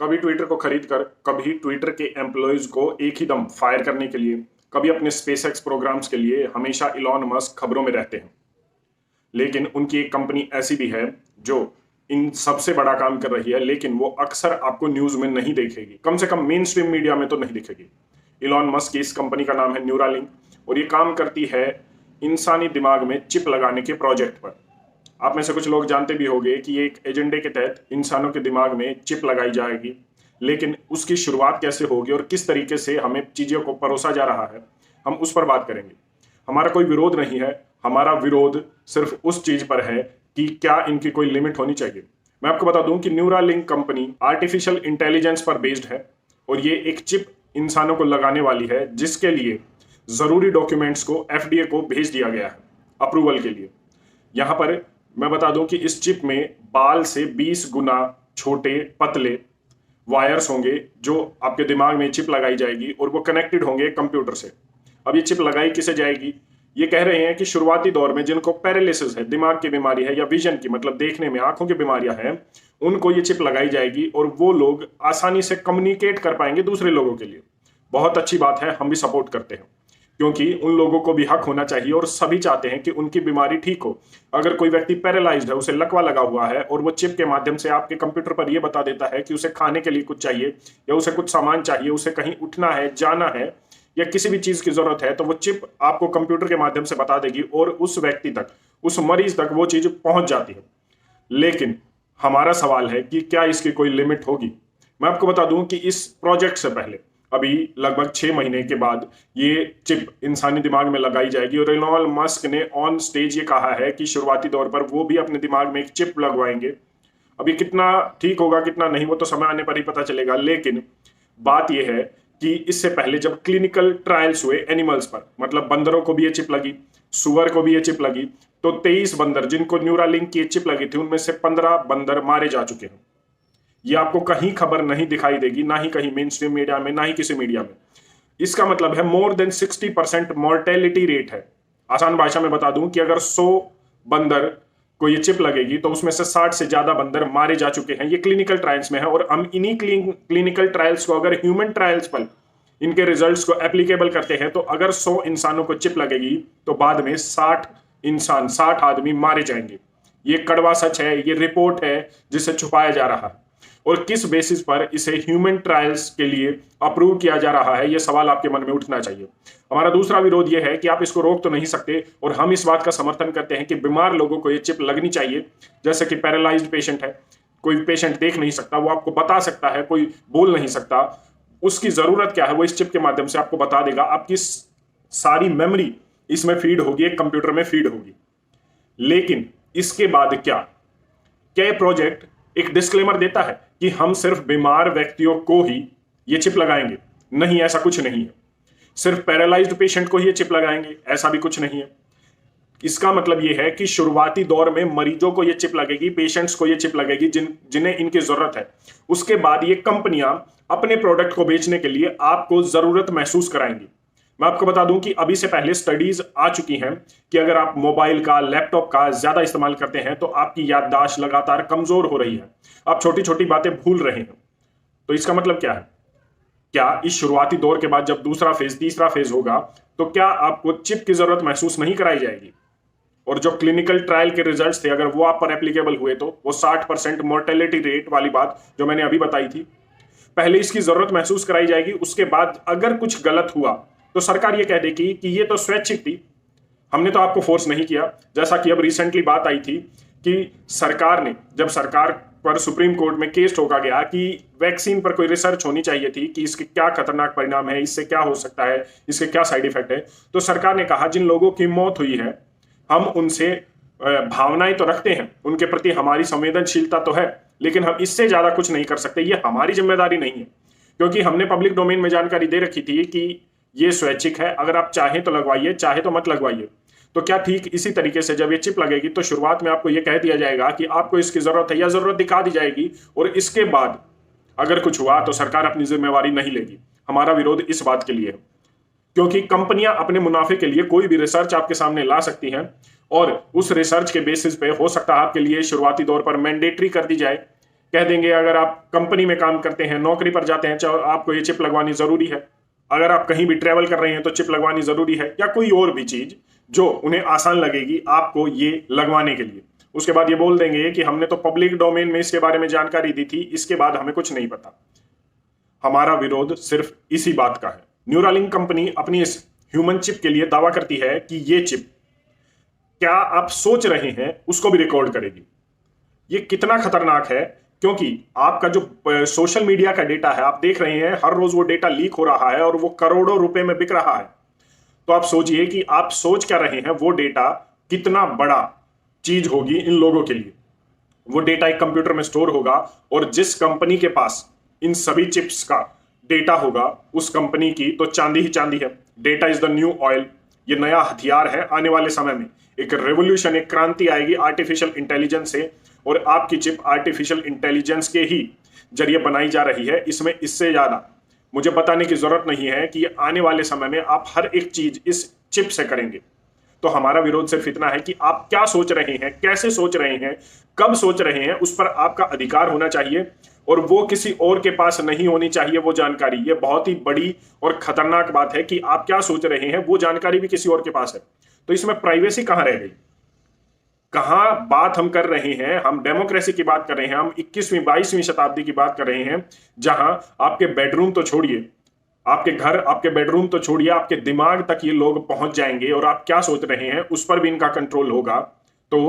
कभी ट्विटर को खरीद कर, कभी ट्विटर के एम्प्लॉयज को एक ही दम फायर करने के लिए, कभी अपने स्पेसएक्स प्रोग्राम्स के लिए हमेशा इलॉन मस्क खबरों में रहते हैं। लेकिन उनकी एक कंपनी ऐसी भी है जो इन सबसे बड़ा काम कर रही है, लेकिन वो अक्सर आपको न्यूज में नहीं देखेगी, कम से कम मेन स्ट्रीम मीडिया में तो नहीं दिखेगी। इलॉन मस्क की इस कंपनी का नाम है न्यूरालिंक और ये काम करती है इंसानी दिमाग में चिप लगाने के प्रोजेक्ट पर। आप में से कुछ लोग जानते भी होंगे कि ये एक एजेंडे के तहत इंसानों के दिमाग में चिप लगाई जाएगी, लेकिन उसकी शुरुआत कैसे होगी और किस तरीके से हमें चीज़ों को परोसा जा रहा है, हम उस पर बात करेंगे। हमारा कोई विरोध नहीं है, हमारा विरोध सिर्फ उस चीज़ पर है कि क्या इनकी कोई लिमिट होनी चाहिए। मैं आपको बता दूं कि न्यूरालिंक कंपनी आर्टिफिशियल इंटेलिजेंस पर बेस्ड है और ये एक चिप इंसानों को लगाने वाली है, जिसके लिए ज़रूरी डॉक्यूमेंट्स को एफडीए को भेज दिया गया है अप्रूवल के लिए। यहाँ पर मैं बता दूं कि इस चिप में बाल से 20 गुना छोटे पतले वायर्स होंगे जो आपके दिमाग में चिप लगाई जाएगी और वो कनेक्टेड होंगे कंप्यूटर से। अब ये चिप लगाई किसे जाएगी? ये कह रहे हैं कि शुरुआती दौर में जिनको पैरालिसिस है, दिमाग की बीमारी है, या विजन की मतलब देखने में आंखों की बीमारियां हैं, उनको ये चिप लगाई जाएगी और वो लोग आसानी से कम्युनिकेट कर पाएंगे दूसरे लोगों के लिए। बहुत अच्छी बात है, हम भी सपोर्ट करते हैं, क्योंकि उन लोगों को भी हक होना चाहिए और सभी चाहते हैं कि उनकी बीमारी ठीक हो। अगर कोई व्यक्ति पैरालाइज्ड है, उसे लकवा लगा हुआ है और वो चिप के माध्यम से आपके कंप्यूटर पर यह बता देता है कि उसे खाने के लिए कुछ चाहिए या उसे कुछ सामान चाहिए, उसे कहीं उठना है, जाना है या किसी भी चीज की जरूरत है, तो वो चिप आपको कंप्यूटर के माध्यम से बता देगी और उस व्यक्ति तक, उस मरीज तक वो चीज पहुंच जाती है। लेकिन हमारा सवाल है कि क्या इसकी कोई लिमिट होगी? मैं आपको बता दूं कि इस प्रोजेक्ट से पहले अभी लगभग 6 महीने के बाद ये चिप इंसानी दिमाग में लगाई जाएगी और इलॉन मस्क ने ऑन स्टेज ये कहा है कि शुरुआती दौर पर वो भी अपने दिमाग में एक चिप लगवाएंगे। अभी कितना ठीक होगा कितना नहीं वो तो समय आने पर ही पता चलेगा, लेकिन बात यह है कि इससे पहले जब क्लिनिकल ट्रायल्स हुए एनिमल्स पर, मतलब बंदरों को भी ये चिप लगी, सुअर को भी ये चिप लगी, तो 23 बंदर जिनको न्यूरालिंक की चिप लगी थी, उनमें से 15 बंदर मारे जा चुके हैं। ये आपको कहीं खबर नहीं दिखाई देगी, ना ही कहीं मेन स्ट्रीम मीडिया में, ना ही किसी मीडिया में। इसका मतलब है मोर देन 60% मॉर्टेलिटी रेट है। आसान भाषा में बता दूं कि अगर 100 बंदर को ये चिप लगेगी तो उसमें से 60 से ज्यादा बंदर मारे जा चुके हैं। ये क्लिनिकल ट्रायल्स में है और हम इन्हीं क्लिनिकल ट्रायल्स को अगर ह्यूमन ट्रायल्स पर इनके रिजल्ट्स को एप्लीकेबल करते हैं, तो अगर 100 इंसानों को चिप लगेगी तो बाद में 60 आदमी मारे जाएंगे। ये कड़वा सच है, ये रिपोर्ट है जिसे छुपाया जा रहा है। और किस बेसिस पर इसे ह्यूमन ट्रायल्स के लिए अप्रूव किया जा रहा है, यह सवाल आपके मन में उठना चाहिए। हमारा दूसरा विरोध यह है कि आप इसको रोक तो नहीं सकते और हम इस बात का समर्थन करते हैं कि बीमार लोगों को यह चिप लगनी चाहिए। जैसे कि पैरालाइज्ड पेशेंट है, कोई पेशेंट देख नहीं सकता, वो आपको बता सकता है, कोई बोल नहीं सकता, उसकी जरूरत क्या है वो इस चिप के माध्यम से आपको बता देगा। आपकी सारी मेमोरी इसमें फीड होगी, एक कंप्यूटर में फीड होगी। लेकिन इसके बाद क्या प्रोजेक्ट एक डिस्क्लेमर देता है कि हम सिर्फ बीमार व्यक्तियों को ही ये चिप लगाएंगे? नहीं, ऐसा कुछ नहीं है। सिर्फ पैरालाइज्ड पेशेंट को ही ये चिप लगाएंगे, ऐसा भी कुछ नहीं है। इसका मतलब ये है कि शुरुआती दौर में मरीजों को ये चिप लगेगी, पेशेंट्स को ये चिप लगेगी जिन्हें इनकी जरूरत है। उसके बाद ये कंपनियां अपने प्रोडक्ट को बेचने के लिए आपको जरूरत महसूस कराएंगी। मैं आपको बता दूं कि अभी से पहले स्टडीज आ चुकी हैं कि अगर आप मोबाइल का, लैपटॉप का ज्यादा इस्तेमाल करते हैं तो आपकी याददाश्त लगातार कमजोर हो रही है, आप छोटी छोटी बातें भूल रहे हैं। तो इसका मतलब क्या है? क्या इस शुरुआती दौर के बाद जब दूसरा फेज, तीसरा फेज होगा, तो क्या आपको चिप की जरूरत महसूस नहीं कराई जाएगी? और जो क्लिनिकल ट्रायल के रिजल्ट्स थे, अगर वो आप पर एप्लीकेबल हुए तो वो 60% मोर्टेलिटी रेट वाली बात जो मैंने अभी बताई थी, पहले इसकी जरूरत महसूस कराई जाएगी। उसके बाद अगर कुछ गलत हुआ तो सरकार ये कह देगी कि ये तो स्वैच्छिक थी, हमने तो आपको फोर्स नहीं किया। जैसा कि अब रिसेंटली बात आई थी कि सरकार ने, जब सरकार पर सुप्रीम कोर्ट में केस ठोका गया कि वैक्सीन पर कोई रिसर्च होनी चाहिए थी कि इसके क्या खतरनाक परिणाम है, इससे क्या हो सकता है, इसके क्या साइड इफेक्ट है, तो सरकार ने कहा जिन लोगों की मौत हुई है हम उनसे भावनाएं तो रखते हैं, उनके प्रति हमारी संवेदनशीलता तो है, लेकिन हम इससे ज्यादा कुछ नहीं कर सकते, ये हमारी जिम्मेदारी नहीं है। क्योंकि हमने पब्लिक डोमेन में जानकारी दे रखी थी कि ये स्वैच्छिक है, अगर आप चाहें तो लगवाइए, चाहे तो मत लगवाइए। तो क्या ठीक इसी तरीके से जब ये चिप लगेगी तो शुरुआत में आपको ये कह दिया जाएगा कि आपको इसकी जरूरत है या जरूरत दिखा दी जाएगी, और इसके बाद अगर कुछ हुआ तो सरकार अपनी जिम्मेवारी नहीं लेगी। हमारा विरोध इस बात के लिए है क्योंकि कंपनियां अपने मुनाफे के लिए कोई भी रिसर्च आपके सामने ला सकती हैं और उस रिसर्च के बेसिस पे हो सकता है आपके लिए शुरुआती दौर पर मैंडेटरी कर दी जाए कह देंगे अगर आप कंपनी में काम करते हैं, नौकरी पर जाते हैं, चाहे आपको ये चिप लगवानी जरूरी है। अगर आप कहीं भी ट्रेवल कर रहे हैं तो चिप लगवानी जरूरी है, या कोई और भी चीज जो उन्हें आसान लगेगी आपको ये लगवाने के लिए। उसके बाद ये बोल देंगे कि हमने तो पब्लिक डोमेन में इसके बारे में जानकारी दी थी, इसके बाद हमें कुछ नहीं पता। हमारा विरोध सिर्फ इसी बात का है। न्यूरालिंक कंपनी अपनी इस ह्यूमन चिप के लिए दावा करती है कि ये चिप क्या आप सोच रहे हैं उसको भी रिकॉर्ड करेगी। ये कितना खतरनाक है, क्योंकि आपका जो सोशल मीडिया का डेटा है, आप देख रहे हैं हर रोज वो डेटा लीक हो रहा है और वो करोड़ों रुपए में बिक रहा है। तो आप सोचिए कि आप सोच क्या रहे हैं, वो डेटा कितना बड़ा चीज होगी इन लोगों के लिए। वो डेटा एक कंप्यूटर में स्टोर होगा और जिस कंपनी के पास इन सभी चिप्स का डेटा होगा उस कंपनी की तो चांदी ही चांदी है। Data is the new oil. ये नया हथियार है। आने वाले समय में एक रेवोल्यूशन, एक क्रांति आएगी आर्टिफिशियल इंटेलिजेंस से, और आपकी चिप आर्टिफिशियल इंटेलिजेंस के ही जरिए बनाई जा रही है। इसमें इससे ज्यादा मुझे बताने की जरूरत नहीं है कि आने वाले समय में आप हर एक चीज इस चिप से करेंगे। तो हमारा विरोध सिर्फ इतना है कि आप क्या सोच रहे हैं, कैसे सोच रहे हैं, कब सोच रहे हैं, उस पर आपका अधिकार होना चाहिए और वो किसी और के पास नहीं होनी चाहिए वो जानकारी। ये बहुत ही बड़ी और खतरनाक बात है कि आप क्या सोच रहे हैं वो जानकारी भी किसी और के पास है। तो इसमें प्राइवेसी कहां रह गई? कहां बात हम कर रहे हैं? हम डेमोक्रेसी की बात कर रहे हैं, हम 21वीं 22वीं शताब्दी की बात कर रहे हैं, जहां आपके बेडरूम तो छोड़िए, आपके घर, आपके बेडरूम तो छोड़िए, आपके दिमाग तक ये लोग पहुंच जाएंगे और आप क्या सोच रहे हैं उस पर भी इनका कंट्रोल होगा। तो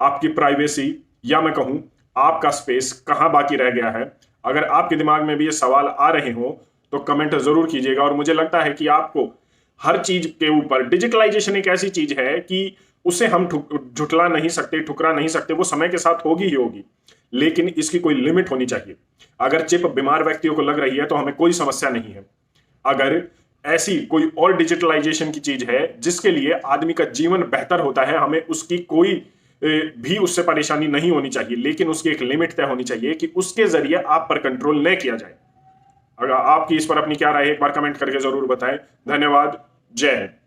आपकी प्राइवेसी, या मैं कहूं आपका स्पेस कहां बाकी रह गया है? अगर आपके दिमाग में भी ये सवाल आ रहे हो तो कमेंट जरूर कीजिएगा। और मुझे लगता है कि आपको हर चीज के ऊपर, डिजिटलाइजेशन एक ऐसी चीज है कि उसे हम झुटला नहीं सकते, ठुकरा नहीं सकते। वो समय के साथ होगी ही होगी, लेकिन इसकी कोई लिमिट होनी चाहिए। अगर चिप बीमार व्यक्तियों को लग रही है तो हमें कोई समस्या नहीं है। अगर ऐसी कोई और डिजिटलाइजेशन की चीज है जिसके लिए आदमी का जीवन बेहतर होता है, हमें उसकी कोई भी उससे परेशानी नहीं होनी चाहिए, लेकिन उसकी एक लिमिट तय होनी चाहिए कि उसके जरिए आप पर कंट्रोल न किया जाए। अगर आपकी इस पर अपनी क्या राय है एक बार कमेंट करके जरूर बताएं। धन्यवाद। जय हिंद।